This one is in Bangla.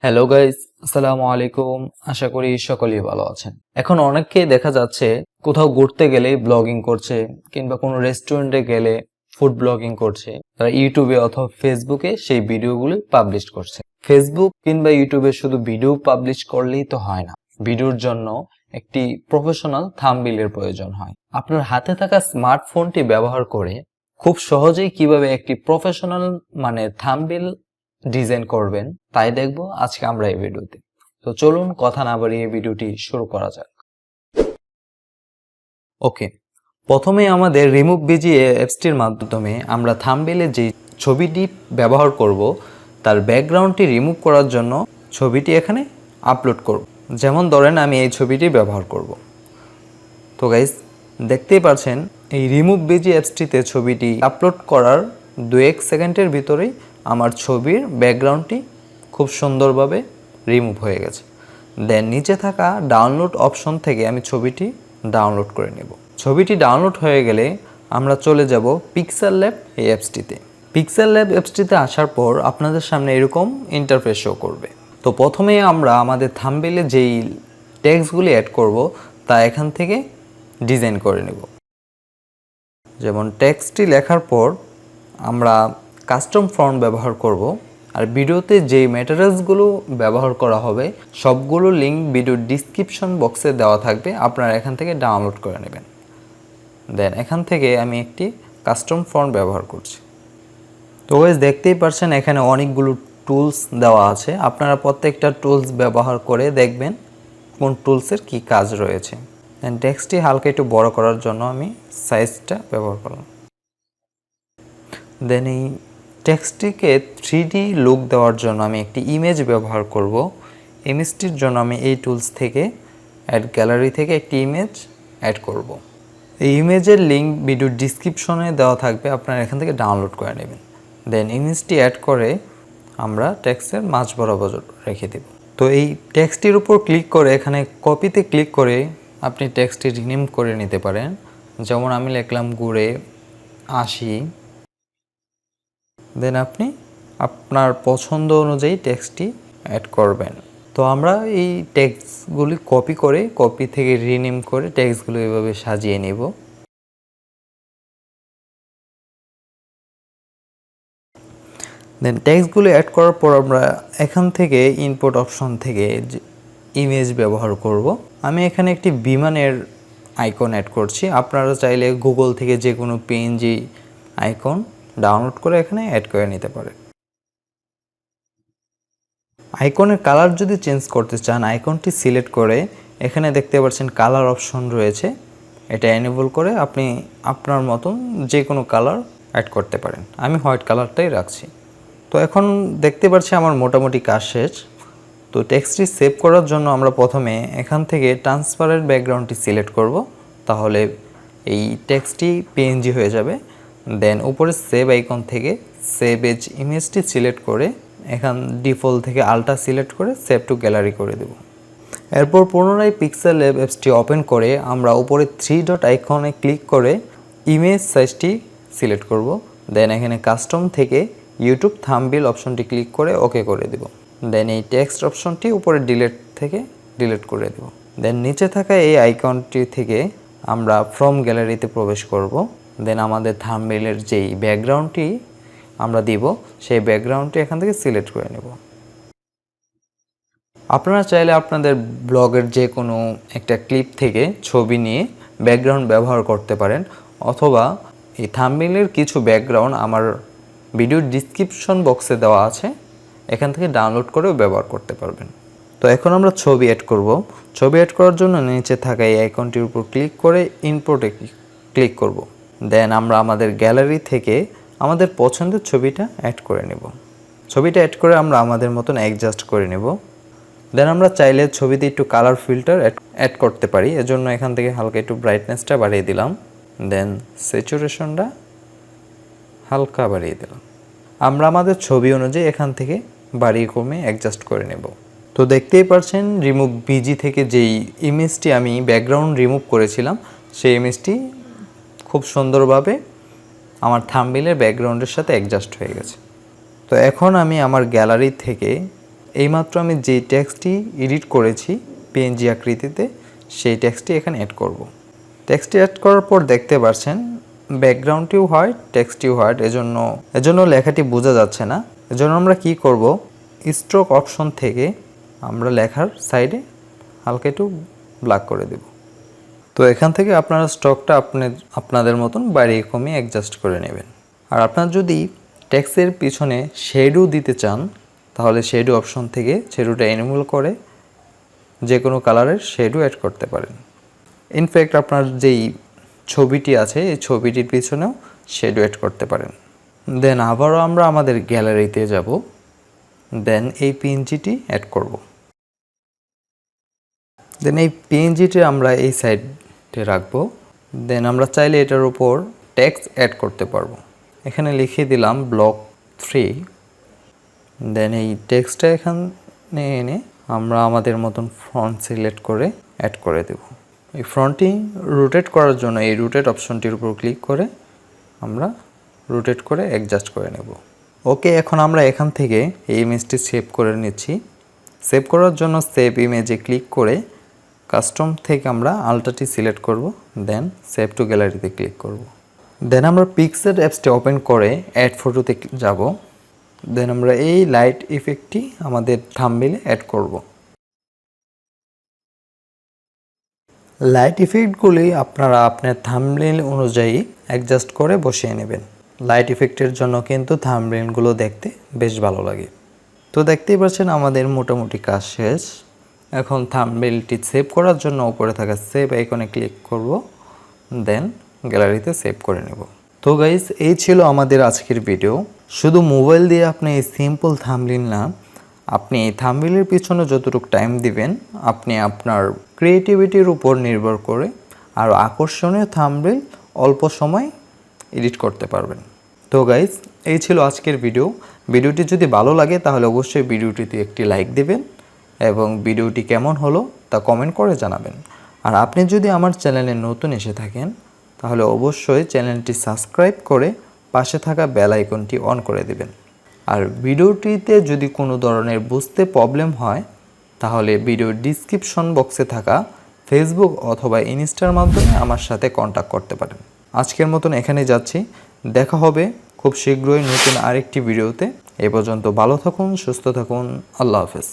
হ্যালো গাইস, আসসালামু আলাইকুম। আশা করি সকলেই ভালো আছেন। এখন অনেককেই দেখা যাচ্ছে কোথাও ঘুরতে গেলেই ব্লগিং করছে, কিংবা কোনো রেস্টুরেন্টে গেলে ফুড ব্লগিং করছে, তারা ইউটিউবে অথবা ফেসবুকে সেই ভিডিওগুলো পাবলিশ করছে। ফেসবুক কিংবা ইউটিউবে শুধু ভিডিও পাবলিশ করলেই তো হয় না, ভিডিওর জন্য একটি প্রফেশনাল থাম্বনেইলের প্রয়োজন হয়। আপনার হাতে থাকা স্মার্টফোনটি ব্যবহার করে খুব সহজেই কিভাবে একটি প্রফেশনাল মানের থাম্বনেইল ডিজাইন করবেন তাই দেখব আজকে আমরা এই ভিডিওতে। তো চলুন কথা না বাড়িয়ে ভিডিওটি শুরু করা যাক। ওকে, প্রথমে আমাদের Remove.bg অ্যাপসটির মাধ্যমে আমরা থাম্বনেইলে যে ছবিটি ব্যবহার করব তার ব্যাকগ্রাউন্ডটি রিমুভ করার জন্য ছবিটি এখানে আপলোড করব। যেমন ধরেন আমি এই ছবিটি ব্যবহার করব। তো গাইস, দেখতেই পাচ্ছেন এই Remove.bg অ্যাপসটিতে ছবিটি আপলোড করার 2-1 সেকেন্ডের ভিতরেই আমার ছবির ব্যাকগ্রাউন্ডটি খুব সুন্দরভাবে রিমুভ হয়ে গেছে। দেন নিচে থাকা ডাউনলোড অপশন থেকে আমি ছবিটি ডাউনলোড করে নেব। ছবিটি ডাউনলোড হয়ে গেলে আমরা চলে যাব Pixellab এই অ্যাপসটিতে। Pixellab অ্যাপসটিতে আসার পর আপনাদের সামনে এরকম ইন্টারফেস শো করবে। তো প্রথমে আমরা আমাদের থাম্বনেইলে যেই টেক্সটগুলি অ্যাড করব তা এখান থেকে ডিজাইন করে নেব। যেমন টেক্সটটি লেখার পর আমরা কাস্টম ফন্ট ব্যবহার করব, আর ভিডিওতে যে ম্যাটেরিয়ালসগুলো ব্যবহার করা হবে সবগুলো লিঙ্ক ভিডিওর ডিসক্রিপশন বক্সে দেওয়া থাকবে, আপনারা এখান থেকে ডাউনলোড করে নেবেন। দেন এখান থেকে আমি একটি কাস্টম ফন্ট ব্যবহার করছি। তো গাইস, দেখতেই পাচ্ছেন এখানে অনেকগুলো টুলস দেওয়া আছে, আপনারা প্রত্যেকটা টুলস ব্যবহার করে দেখবেন কোন টুলসের কি কাজ রয়েছে। দেন টেক্সটটি হালকা একটু বড় করার জন্য আমি সাইজটা ব্যবহার করলাম। দেন এই টেক্সটটিকে 3D লুক দেওয়ার জন্য আমি একটি ইমেজ ব্যবহার করব। ইমেজটির জন্য আমি এই টুলস থেকে অ্যাড গ্যালারি থেকে একটি ইমেজ অ্যাড করব। এই ইমেজের লিঙ্ক ভিডিওর ডিসক্রিপশনে দেওয়া থাকবে, আপনারা এখান থেকে ডাউনলোড করে নেবেন। দেন ইমেজটি অ্যাড করে আমরা টেক্সটের মাঝ বরাবর রেখে দেব। তো এই টেক্সটটির উপর ক্লিক করে এখানে কপিতে ক্লিক করে আপনি টেক্সটটি রিনেম করে নিতে পারেন। যেমন আমি লিখলাম ঘুরে আসি। দেন আপনি আপনার পছন্দ অনুযায়ী টেক্সটটি অ্যাড করবেন। তো আমরা এই টেক্সটগুলি কপি থেকে রিনেম করে টেক্সটগুলো এভাবে সাজিয়ে নেব। দেন টেক্সটগুলো অ্যাড করার পর আমরা এখান থেকে ইনপুট অপশন থেকে ইমেজ ব্যবহার করব। আমি এখানে একটি বিমানের আইকন অ্যাড করছি, আপনারা চাইলে গুগল থেকে যে কোনো পিএনজি আইকন ডাউনলোড করে এখানে অ্যাড করে নিতে পারেন। আইকনের কালার যদি চেঞ্জ করতে চান আইকনটি সিলেক্ট করে এখানে দেখতে পাচ্ছেন কালার অপশন রয়েছে, এটা এনেবল করে আপনি আপনার মতন যে কোনো কালার অ্যাড করতে পারেন। আমি হোয়াইট কালারটাই রাখছি। তো এখন দেখতে পাচ্ছি আমার মোটামুটি কাজ শেষ। তো টেক্সটটি সেভ করার জন্য আমরা প্রথমে এখান থেকে ট্রান্সপারেন্ট ব্যাকগ্রাউন্ডটি সিলেক্ট করব, তাহলে এই টেক্সটটি পিএনজি হয়ে যাবে। দেন উপরে সেভ আইকন থেকে সেভ এজ ইমেজটি সিলেক্ট করে এখান ডিফল্ট থেকে আলট্রা সিলেক্ট করে সেভ টু গ্যালারি করে দেব। এরপর পুনরায় Pixellab অ্যাপসটি ওপেন করে আমরা উপরে 3 ডট আইকনে ক্লিক করে ইমেজ সাইজটি সিলেক্ট করব। দেন এখানে কাস্টম থেকে ইউটিউব থাম্বনেইল অপশনটি ক্লিক করে ওকে করে দেব। দেন এই টেক্সট অপশনটি উপরে ডিলিট থেকে ডিলিট করে দেব। দেন নিচে থাকা এই আইকনটি থেকে আমরা ফ্রম গ্যালারিতে প্রবেশ করব। দেন আমাদের থাম্বনেইলের যেই ব্যাকগ্রাউন্ডটি আমরা দিব সেই ব্যাকগ্রাউন্ডটি এখান থেকে সিলেক্ট করে নেব। আপনারা চাইলে আপনাদের ব্লগের যে কোনো একটা ক্লিপ থেকে ছবি নিয়ে ব্যাকগ্রাউন্ড ব্যবহার করতে পারেন, অথবা এই থাম্বনেইলের কিছু ব্যাকগ্রাউন্ড আমার ভিডিওর ডিসক্রিপশন বক্সে দেওয়া আছে, এখান থেকে ডাউনলোড করেও ব্যবহার করতে পারবেন। তো এখন আমরা ছবি অ্যাড করব। ছবি অ্যাড করার জন্য নিচে থাকা এই আইকনটির উপর ক্লিক করে ইনপুটে ক্লিক করব। দেন আমরা আমাদের গ্যালারি থেকে আমাদের পছন্দের ছবিটা অ্যাড করে নেব। ছবিটা অ্যাড করে আমরা আমাদের মতন অ্যাডজাস্ট করে নেব। দেন আমরা চাইলে ছবিতে একটু কালার ফিল্টার অ্যাড করতে পারি, এজন্য এখান থেকে হালকা একটু ব্রাইটনেসটা বাড়িয়ে দিলাম। দেন স্যাচুরেশনটা হালকা বাড়িয়ে দিলাম। আমরা আমাদের ছবি অনুযায়ী এখান থেকে বাড়িয়ে কমে অ্যাডজাস্ট করে নেব। তো দেখতেই পাচ্ছেন Remove.bg থেকে যেই ইমেজটি আমি ব্যাকগ্রাউন্ড রিমুভ করেছিলাম সেই ইমেজটি খুব সুন্দরভাবে আমার থাম্বনেইলের ব্যাকগ্রাউন্ডের সাথে অ্যাডজাস্ট হয়ে গেছে। তো এখন আমি আমার গ্যালারি থেকে এইমাত্র আমি যে টেক্সটটি এডিট করেছি পিএনজি আকৃতিতে সেই টেক্সটটি এখানে অ্যাড করব। টেক্সটটি অ্যাড করার পর দেখতে পাচ্ছেন ব্যাকগ্রাউন্ডটিও হোয়াইট, টেক্সটটিও হোয়াইট, এজন্য লেখাটি বোঝা যাচ্ছে না। এজন্য আমরা কি করব, স্ট্রোক অপশন থেকে আমরা লেখার সাইডে হালকা একটু ব্ল্যাক করে দেব। তো এখান থেকে আপনারা স্ট্রোকটা আপনাদের মতন বাড়িয়ে কমিয়ে অ্যাডজাস্ট করে নেবেন। আর আপনার যদি টেক্সটের পিছনে শেডো দিতে চান তাহলে শেডো অপশন থেকে শেডোটা এনেবল করে যে কোনো কালারের শেডো অ্যাড করতে পারেন। ইনফ্যাক্ট আপনার যেই ছবিটি আছে এই ছবিটির পিছনেও শেডো অ্যাড করতে পারেন। দেন আবারও আমরা আমাদের গ্যালারিতে যাব, দেন এই পিএনজিটি অ্যাড করব। দেন এই পিএনজিটি আমরা এই সাইডে রাখবো। দেন আমরা চাইলে এটার উপর টেক্সট অ্যাড করতে পারবো। এখানে লিখে দিলাম ব্লক 3। দেন এই টেক্সটটা এখানে এনে আমরা আমাদের মতন ফন্ট সিলেক্ট করে অ্যাড করে দেব। এই ফন্টটি রোটেট করার জন্য এই রোটেট অপশনটির উপর ক্লিক করে আমরা রোটেট করে অ্যাডজাস্ট করে নেব। ওকে, এখন আমরা এখান থেকে এই ইমেজটি সেভ করে নিচ্ছি। সেভ করার জন্য সেভ ইমেজে ক্লিক করে কাস্টম থেকে আমরা আলট্রাটি সিলেক্ট করব, দেন সেভ টু গ্যালারিতে ক্লিক করব। দেন আমরা পিক্সার্ট অ্যাপসটি ওপেন করে অ্যাড ফটোতে যাব। দেন আমরা এই লাইট ইফেক্টটি আমাদের থাম্বনেইলে অ্যাড করব। লাইট ইফেক্টগুলি আপনারা আপনার থাম্বনেইল অনুযায়ী অ্যাডজাস্ট করে বসিয়ে নেবেন। লাইট ইফেক্টের জন্য কিন্তু থাম্বনেইলগুলো দেখতে বেশ ভালো লাগে। তো দেখতেই পাচ্ছেন আমাদের মোটামুটি কাজ শেষ। এখন থাম্বনেইলটি সেভ করার জন্য উপরে থাকা সেভ আইকনে ক্লিক করব, দেন গ্যালারিতে সেভ করে নেব। তো গাইস, এই ছিল আমাদের আজকের ভিডিও। শুধু মোবাইল দিয়ে আপনি এই সিম্পল থাম্বনেইল না, আপনি এই থাম্বনেইলের পিছনে যতটুকু টাইম দিবেন আপনি আপনার ক্রিয়েটিভিটির উপর নির্ভর করে আরও আকর্ষণীয় থাম্বনেইল অল্প সময় এডিট করতে পারবেন। তো গাইস, এই ছিল আজকের ভিডিওটি যদি ভালো লাগে তাহলে অবশ্যই ভিডিওটিতে একটি লাইক দেবেন এবং ভিডিওটি কেমন হলো তা কমেন্ট করে জানাবেন। আর আপনি যদি আমার চ্যানেলে নতুন এসে থাকেন তাহলে অবশ্যই চ্যানেলটি সাবস্ক্রাইব করে পাশে থাকা বেল আইকনটি অন করে দেবেন। আর ভিডিওটিতে যদি কোনো ধরনের বুঝতে প্রবলেম হয় তাহলে ভিডিওর ডিসক্রিপশন বক্সে থাকা ফেসবুক অথবা ইনস্টার মাধ্যমে আমার সাথে কন্ট্যাক্ট করতে পারেন। আজকের মতন এখানে যাচ্ছি, দেখা হবে খুব শীঘ্রই নতুন আরেকটি ভিডিওতে। এ পর্যন্ত ভালো থাকুন, সুস্থ থাকুন, আল্লাহ হাফেজ।